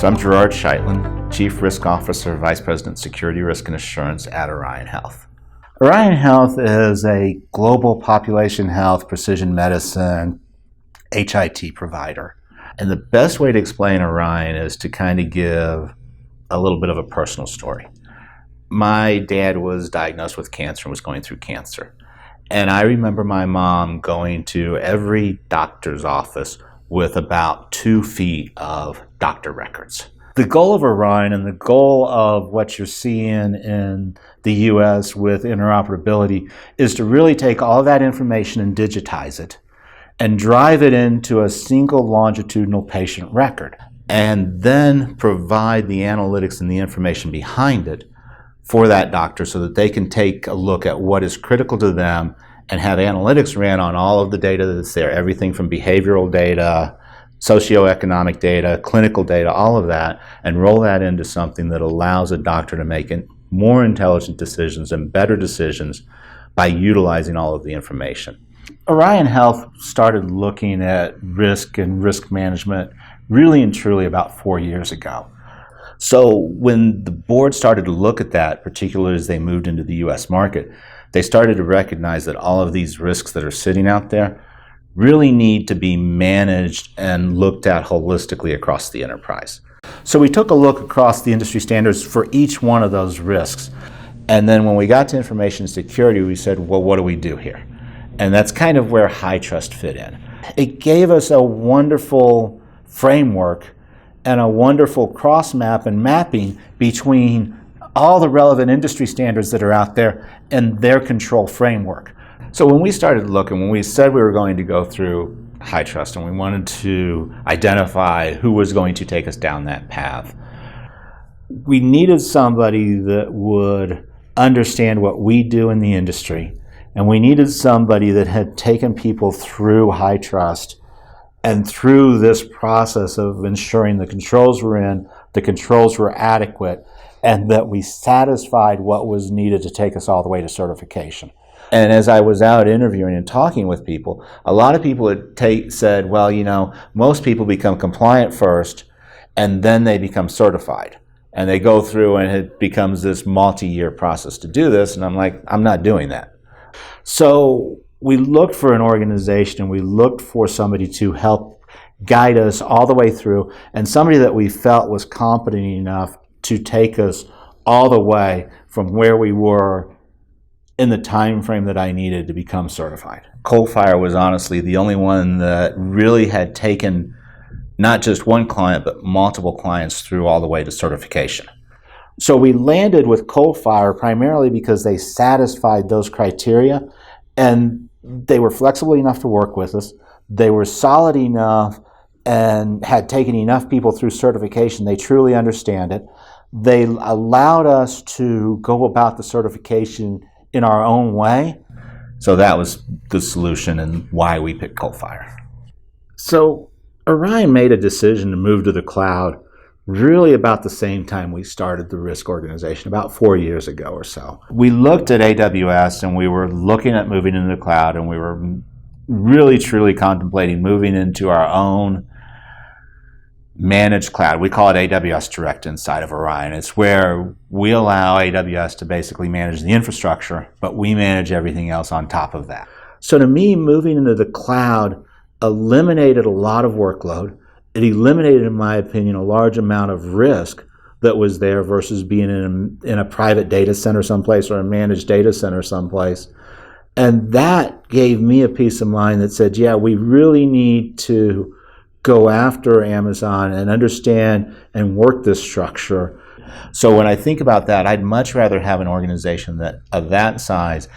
So I'm Gerard Scheitlen, Chief Risk Officer, Vice President, Security Risk and Assurance at Orion Health. Orion Health is a global population health, precision medicine, HIT provider. And the best way to explain Orion is to kind of give a little bit of a personal story. My dad was diagnosed with cancer and was going through cancer. And I remember my mom going to every doctor's office with about 2 feet of doctor records. The goal of Orion and the goal of what you're seeing in the US with interoperability is to really take all that information and digitize it and drive it into a single longitudinal patient record, and then provide the analytics and the information behind it for that doctor so that they can take a look at what is critical to them and have analytics ran on all of the data that's there, everything from behavioral data, socioeconomic data, clinical data, all of that, and roll that into something that allows a doctor to make more intelligent decisions and better decisions by utilizing all of the information. Orion Health started looking at risk and risk management really and truly about 4 years ago. So when the board started to look at that, particularly as they moved into the US market, they started to recognize that all of these risks that are sitting out there really need to be managed and looked at holistically across the enterprise. So we took a look across the industry standards for each one of those risks. And then when we got to information security, we said, well, what do we do here? And that's kind of where HITRUST fit in. It gave us a wonderful framework and a wonderful cross-map and mapping between all the relevant industry standards that are out there and their control framework. So when we started looking, when we said we were going to go through HITRUST and we wanted to identify who was going to take us down that path, we needed somebody that would understand what we do in the industry, and we needed somebody that had taken people through HITRUST and through this process of ensuring the controls were in, the controls were adequate, and that we satisfied what was needed to take us all the way to certification. And as I was out interviewing and talking with people, a lot of people had said, well, you know, most people become compliant first and then they become certified. And they go through and it becomes this multi-year process to do this. And I'm like, I'm not doing that. So we looked for an organization and we looked for somebody to help guide us all the way through, and somebody that we felt was competent enough to take us all the way from where we were in the time frame that I needed to become certified. Coalfire was honestly the only one that really had taken not just one client, but multiple clients through all the way to certification. So we landed with Coalfire primarily because they satisfied those criteria, and they were flexible enough to work with us. They were solid enough and had taken enough people through certification. They truly understand it. They allowed us to go about the certification in our own way. So that was the solution and why we picked Coalfire. So Orion made a decision to move to the cloud really about the same time we started the risk organization, about 4 years ago or so. We looked at AWS and we were looking at moving into the cloud, and we were really truly contemplating moving into our own managed cloud. We call it AWS Direct inside of Orion. It's where we allow AWS to basically manage the infrastructure, but we manage everything else on top of that. So to me, moving into the cloud eliminated a lot of workload. It eliminated, in my opinion, a large amount of risk that was there versus being in a private data center someplace or a managed data center someplace. And that gave me a peace of mind that said, yeah, we really need to go after Amazon and understand and work this structure. So when I think about that, I'd much rather have an organization of that size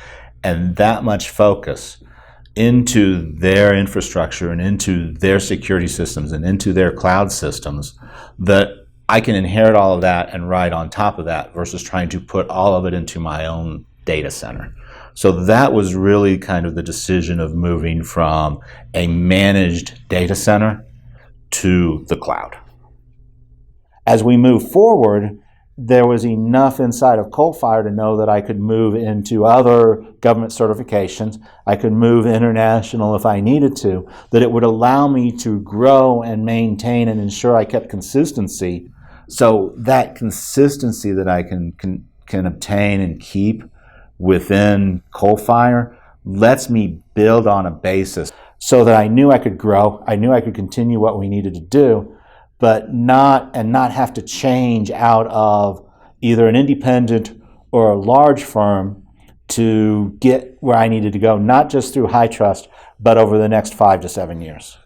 and that much focus into their infrastructure and into their security systems and into their cloud systems, that I can inherit all of that and ride on top of that versus trying to put all of it into my own data center. So that was really kind of the decision of moving from a managed data center to the cloud. As we move forward, there was enough inside of Coalfire to know that I could move into other government certifications. I could move international if I needed to, that it would allow me to grow and maintain and ensure I kept consistency So that consistency that I can obtain and keep within coal-fire lets me build on a basis so that I knew I could grow. I knew I could continue what we needed to do, but not have to change out of either an independent or a large firm to get where I needed to go, not just through HITRUST, but over the next 5 to 7 years.